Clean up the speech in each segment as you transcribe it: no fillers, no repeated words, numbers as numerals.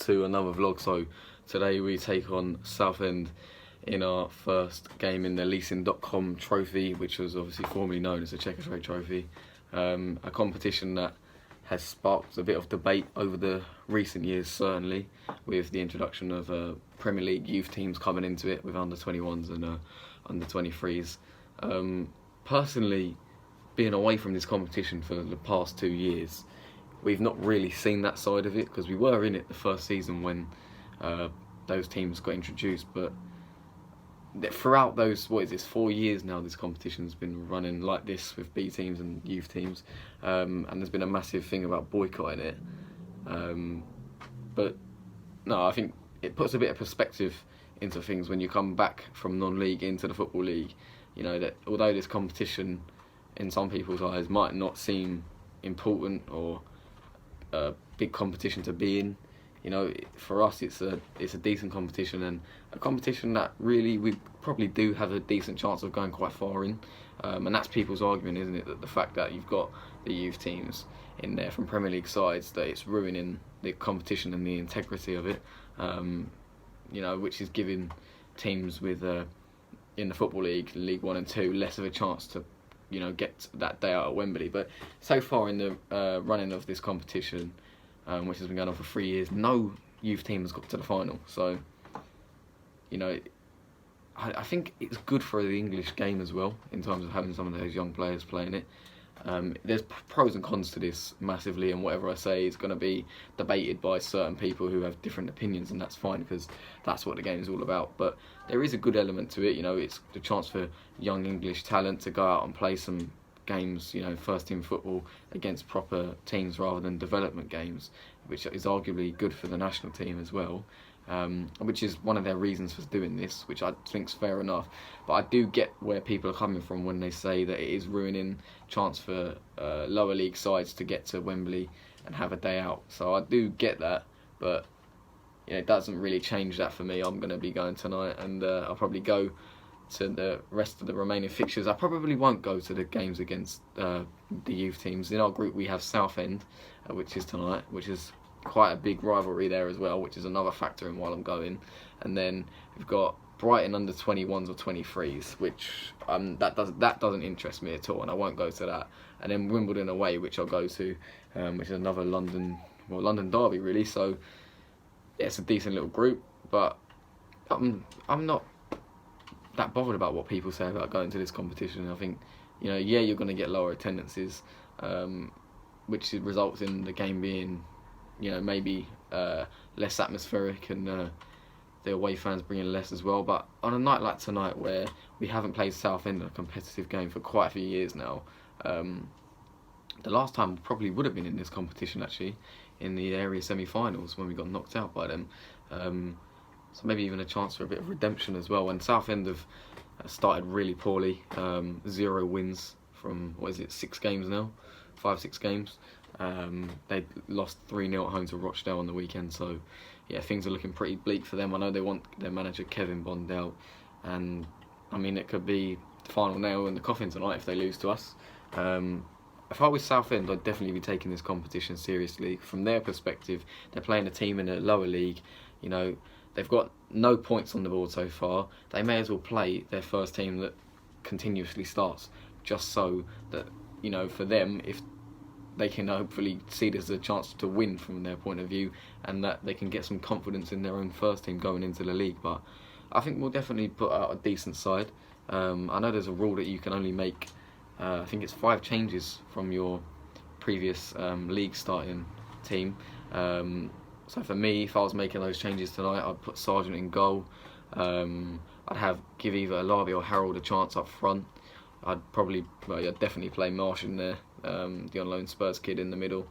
to another vlog. So today we take on Southend in our first game in the Leyton.com trophy, which was obviously formerly known as the Checkers Trade Trophy. A competition that has sparked a bit of debate over the recent years, certainly, with the introduction of Premier League youth teams coming into it with under-21s and under-23s. Personally, being away from this competition for the past 2 years, we've not really seen that side of it, because we were in it the first season when those teams got introduced, but throughout those, 4 years now, this competition's been running like this with B teams and youth teams, and there's been a massive thing about boycotting it. But no, I think it puts a bit of perspective into things when you come back from non-league into the Football League. You know, that although this competition in some people's eyes might not seem important or a big competition to be in, you know, for us it's a decent competition, and a competition that really we probably do have a decent chance of going quite far in, and that's people's argument, isn't it, that the fact that you've got the youth teams in there from Premier League sides, that it's ruining the competition and the integrity of it, you know, which is giving teams with in the Football League, League 1 and 2, less of a chance to, you know, get that day out at Wembley. But so far in the running of this competition, which has been going on for 3 years, no youth team has got to the final. So, you know, I think it's good for the English game as well, in terms of having some of those young players playing it. There's pros and cons to this massively, and whatever I say is going to be debated by certain people who have different opinions, and that's fine, because that's what the game is all about. But there is a good element to it. You know, it's the chance for young English talent to go out and play some games, you know, first team football against proper teams rather than development games, which is arguably good for the national team as well. Which is one of their reasons for doing this, which I think's fair enough. But I do get where people are coming from when they say that it is ruining chance for lower league sides to get to Wembley and have a day out. So I do get that, but you know, it doesn't really change that for me. I'm going to be going tonight, and I'll probably go to the rest of the remaining fixtures. I probably won't go to the games against the youth teams. In our group we have Southend, which is tonight, which is quite a big rivalry there as well, which is another factor in why I'm going. And then we've got Brighton under 21s or 23s, which that doesn't interest me at all, and I won't go to that. And then Wimbledon away, which I'll go to, which is another London derby really. So yeah, it's a decent little group, but I'm not that bothered about what people say about going to this competition. I think, you know, yeah, you're going to get lower attendances, which results in the game being, you know, maybe less atmospheric, and the away fans bringing less as well. But on a night like tonight, where we haven't played Southend in a competitive game for quite a few years now, the last time probably would have been in this competition, actually, in the area semi-finals when we got knocked out by them. So maybe even a chance for a bit of redemption as well. And Southend have started really poorly, 0 wins from, 6 games now? 5-6 games. They lost 3-0 at home to Rochdale on the weekend, so yeah, things are looking pretty bleak for them. I know they want their manager Kevin Bond out, and I mean, it could be the final nail in the coffin tonight if they lose to us. If I was Southend, I'd definitely be taking this competition seriously. From their perspective, they're playing a team in a lower league. You know, they've got no points on the board so far. They may as well play their first team that continuously starts, just so that, you know, for them, if they can hopefully see this as a chance to win from their point of view, and that they can get some confidence in their own first team going into the league. But I think we'll definitely put out a decent side. I know there's a rule that you can only make, I think it's 5 changes from your previous league starting team. So for me, if I was making those changes tonight, I'd put Sargent in goal. I'd give either Alabi or Harold a chance up front. I'd definitely play Marsh in there, the on loan Spurs kid in the middle.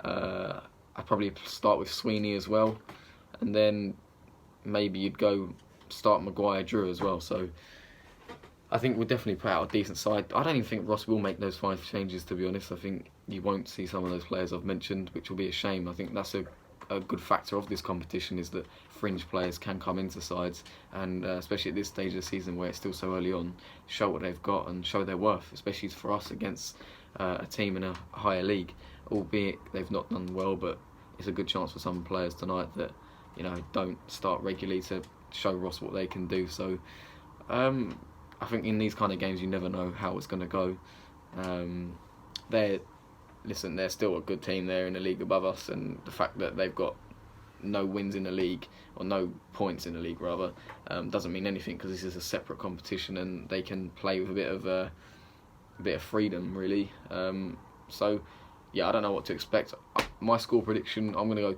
I'd probably start with Sweeney as well, and then maybe you'd go start Maguire, Drew as well. So I think we'll definitely put out a decent side. I don't even think Ross will make those 5 changes, to be honest. I think you won't see some of those players I've mentioned, which will be a shame. I think that's a good factor of this competition, is that fringe players can come into sides, and especially at this stage of the season where it's still so early on, show what they've got and show their worth, especially for us against a team in a higher league. Albeit they've not done well, but it's a good chance for some players tonight that don't start regularly to show Ross what they can do. So I think in these kind of games you never know how it's going to go. They're still a good team. They're in the league above us, and the fact that they've got no wins in the league, or no points in the league rather, doesn't mean anything, because this is a separate competition and they can play with a bit of freedom, really. So yeah, I don't know what to expect. My score prediction, I'm going to go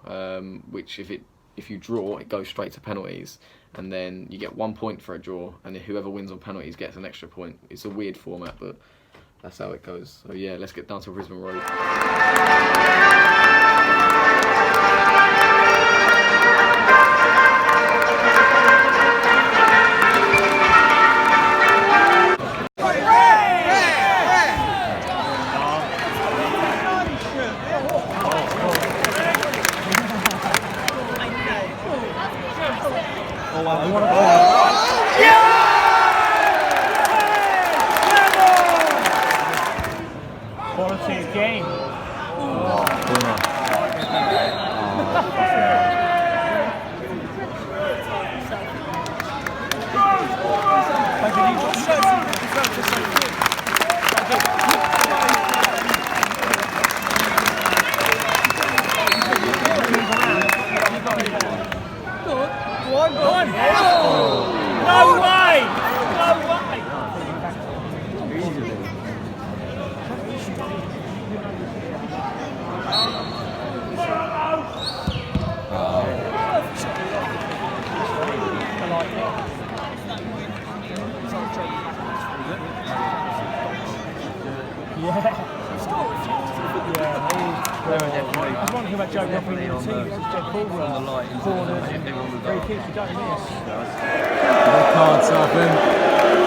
2-2, which if you draw, it goes straight to penalties, and then you get 1 point for a draw, and then whoever wins on penalties gets an extra point. It's a weird format, but that's how it goes. So yeah, let's get down to Brisbane Road. Quality game. No way! No way! I was wondering about Joe Duffy in the team. This is Jed Baldwin. Corners, free kicks, you don't miss. Red card, Southend.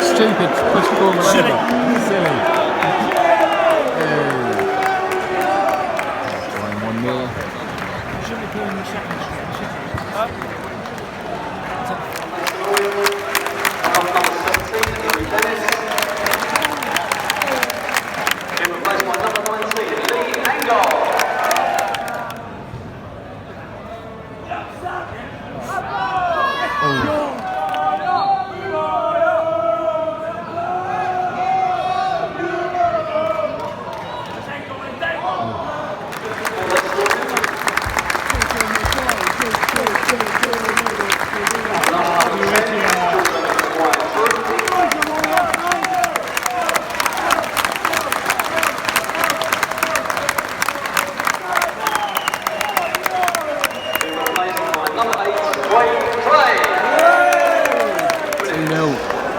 Stupid push corner over. Silly. One more. Shouldn't be calling the second.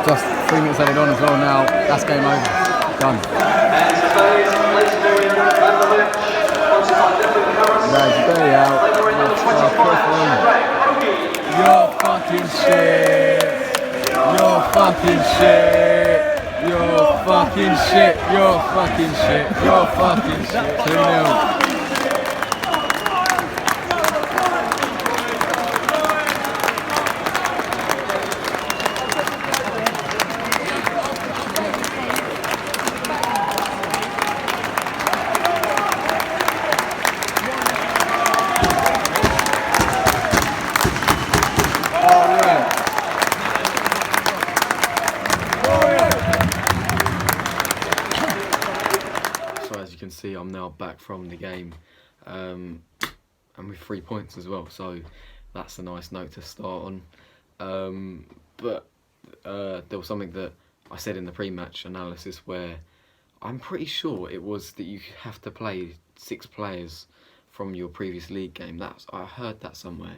Just 3 minutes added on as well now. That's game over. Done. Day out. You're fucking shit. You're fucking shit. You're fucking shit. You're fucking shit. You're fucking shit. 2-0. See, I'm now back from the game, and with 3 points as well, so that's a nice note to start on. But there was something that I said in the pre-match analysis where I'm pretty sure it was that you have to play 6 players from your previous league game. I heard that somewhere.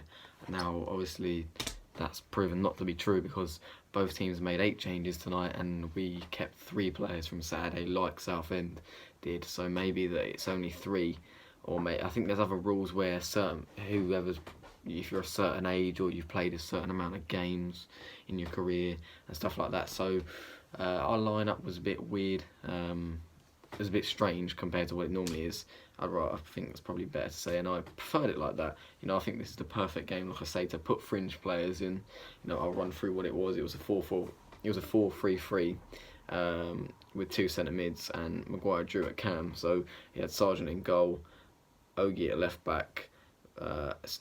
Now obviously that's proven not to be true, because both teams made 8 changes tonight and we kept 3 players from Saturday like Southend did. So maybe that it's only 3, or I think there's other rules where if you're a certain age or you've played a certain amount of games in your career and stuff like that. So our lineup was a bit weird. It was a bit strange compared to what it normally is. I think it's probably better to say, and I preferred it like that. I think this is the perfect game, like I say, to put fringe players in. I'll run through what it was. It was a 4-4. It was a 4-3-3 with 2 centre mids and Maguire Drew at cam. So he had Sargent in goal, Ogie at left back,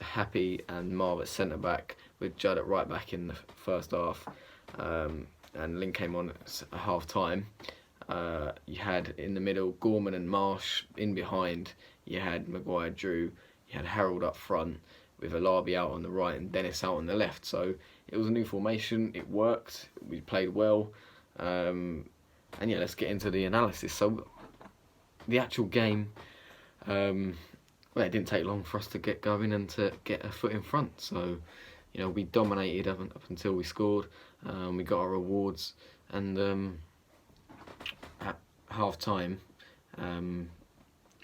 Happy and Marv at centre back with Judd at right back in the first half, and Lynn came on at half time. You had in the middle Gorman and Marsh in behind. You had Maguire, Drew. You had Harold up front with Alabi out on the right and Dennis out on the left. So it was a new formation. It worked. We played well. And yeah, let's get into the analysis. So the actual game, well, it didn't take long for us to get going and to get a foot in front. So, you know, we dominated up until we scored. We got our rewards, and at half time,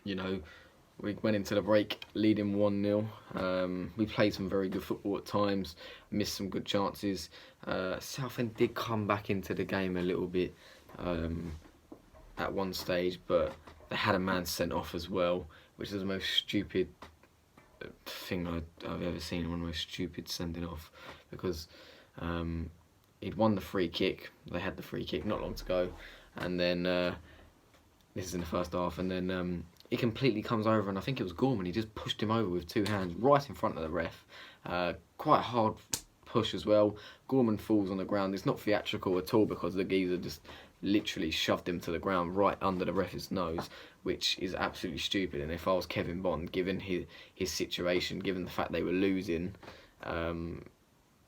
you know, we went into the break leading 1-0. We played some very good football at times, missed some good chances. Southend did come back into the game a little bit at one stage, but they had a man sent off as well, which is the most stupid thing I've ever seen, one of the most stupid sending off, because he'd won the free kick. They had the free kick not long to go, and then this is in the first half, and then he completely comes over, and I think it was Gorman, he just pushed him over with two hands right in front of the ref. Quite a hard push as well. Gorman falls on the ground. It's not theatrical at all, because the geezer just literally shoved him to the ground right under the ref's nose, which is absolutely stupid. And if I was Kevin Bond, given his situation, given the fact they were losing,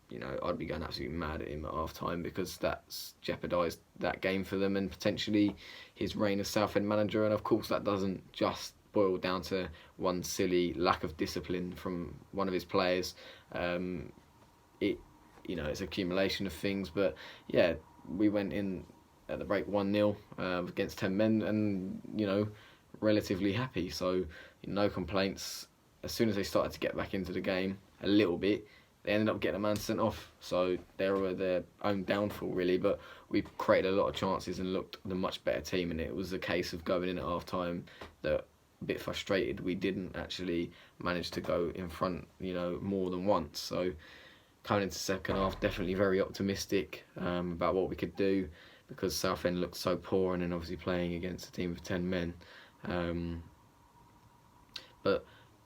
you know, I'd be going absolutely mad at him at half time, because that's jeopardised that game for them and potentially his reign as Southend manager. And of course that doesn't just boil down to one silly lack of discipline from one of his players. You know, it's an accumulation of things. But yeah, we went in at the break 1-0 against 10 men, and you know, relatively happy. So no complaints. As soon as they started to get back into the game a little bit, they ended up getting a man sent off. So they were their own downfall, really. But we created a lot of chances and looked the much better team. And it was a case of going in at half time that, a bit frustrated, we didn't actually manage to go in front, you know, more than once. So coming into second half, definitely very optimistic about what we could do, because Southend looked so poor, and then obviously playing against a team of 10 men. But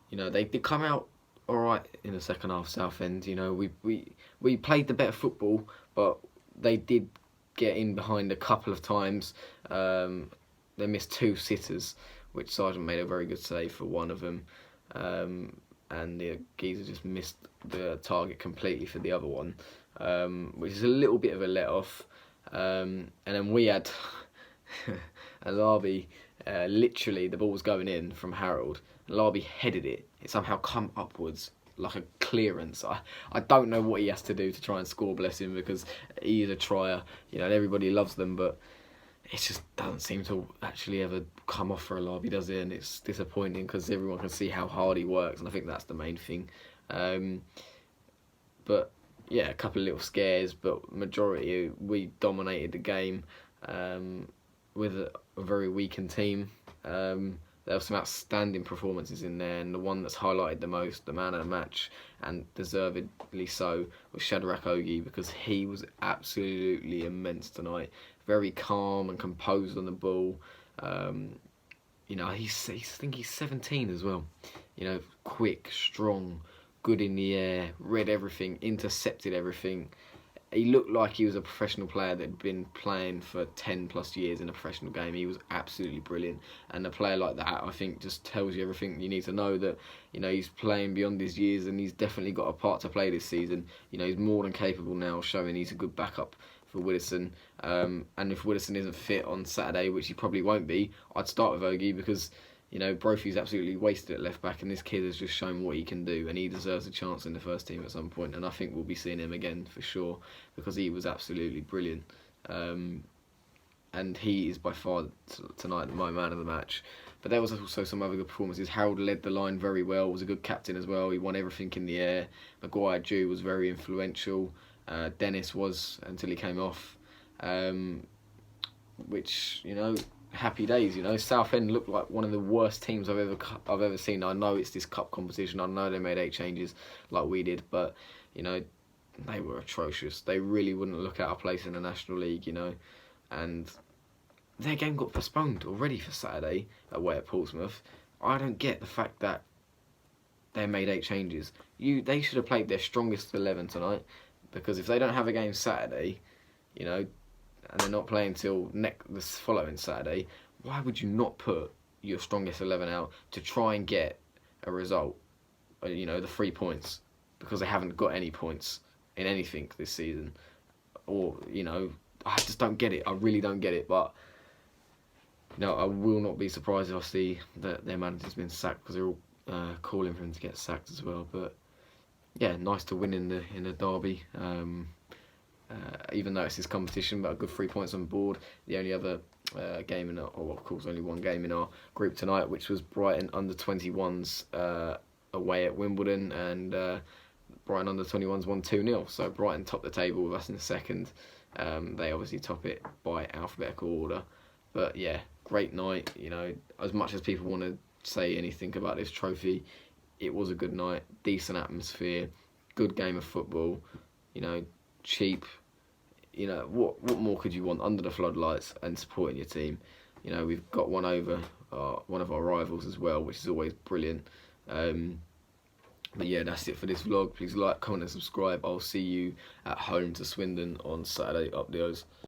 you know, they did come out all right in the second half. Southend, you know, we played the better football, but they did get in behind a couple of times. They missed two sitters, which Sargent made a very good save for one of them, and the geezer just missed the target completely for the other one, which is a little bit of a let off. And then we had Alabi, literally the ball was going in from Harold. Alabi headed it. It somehow come upwards like a clearance. I don't know what he has to do to try and score, bless him, because he is a trier, you know, and everybody loves them, but it just doesn't seem to actually ever come off for Alabi, does it? And it's disappointing, because everyone can see how hard he works, and I think that's the main thing. But yeah, a couple of little scares, but majority we dominated the game with a very weakened team. There were some outstanding performances in there, and the one that's highlighted the most, the man of the match, and deservedly so, was Shadrach Ogie, because he was absolutely immense tonight. Very calm and composed on the ball. You know, I think he's 17 as well. You know, quick, strong, good in the air, read everything, intercepted everything. He looked like he was a professional player that had been playing for 10 plus years in a professional game. He was absolutely brilliant. And a player like that, I think, just tells you everything you need to know, that, you know, he's playing beyond his years, and he's definitely got a part to play this season. You know, he's more than capable now, showing he's a good backup for Widdowson. And if Widdowson isn't fit on Saturday, which he probably won't be, I'd start with Ogie, because, you know, Brophy's absolutely wasted at left back, and this kid has just shown what he can do, and he deserves a chance in the first team at some point. And I think we'll be seeing him again for sure, because he was absolutely brilliant. And he is by far tonight my man of the match. But there was also some other good performances. Harold led the line very well, was a good captain as well. He won everything in the air. Maguire Jew was very influential. Dennis was, until he came off, which, you know, happy days. You know, Southend looked like one of the worst teams I've ever seen. I know it's this cup competition. I know they made 8 changes like we did, but, you know, they were atrocious. They really wouldn't look at our place in the National League, you know, and their game got postponed already for Saturday away at Portsmouth. I don't get the fact that they made 8 changes. They should have played their strongest 11 tonight, because if they don't have a game Saturday, you know, and they're not playing till the following Saturday, why would you not put your strongest 11 out to try and get a result? You know, the 3 points, because they haven't got any points in anything this season. Or, you know, I just don't get it. I really don't get it. But, you know, I will not be surprised if I see that their manager's been sacked, because they're all calling for him to get sacked as well. But yeah, nice to win in the derby. Even though it's his competition, but a good 3 points on board. The only other game in of course, only one game in our group tonight, which was Brighton under 21s away at Wimbledon, and Brighton under 21s won 2-0. So Brighton top the table with us in the second. They obviously top it by alphabetical order. But yeah, great night. You know, as much as people want to say anything about this trophy, it was a good night, decent atmosphere, good game of football. You know, cheap. You know, what more could you want under the floodlights and supporting your team? You know, we've got one over one of our rivals as well, which is always brilliant. But yeah, that's it for this vlog. Please like, comment and subscribe. I'll see you at home to Swindon on Saturday. Up the O's.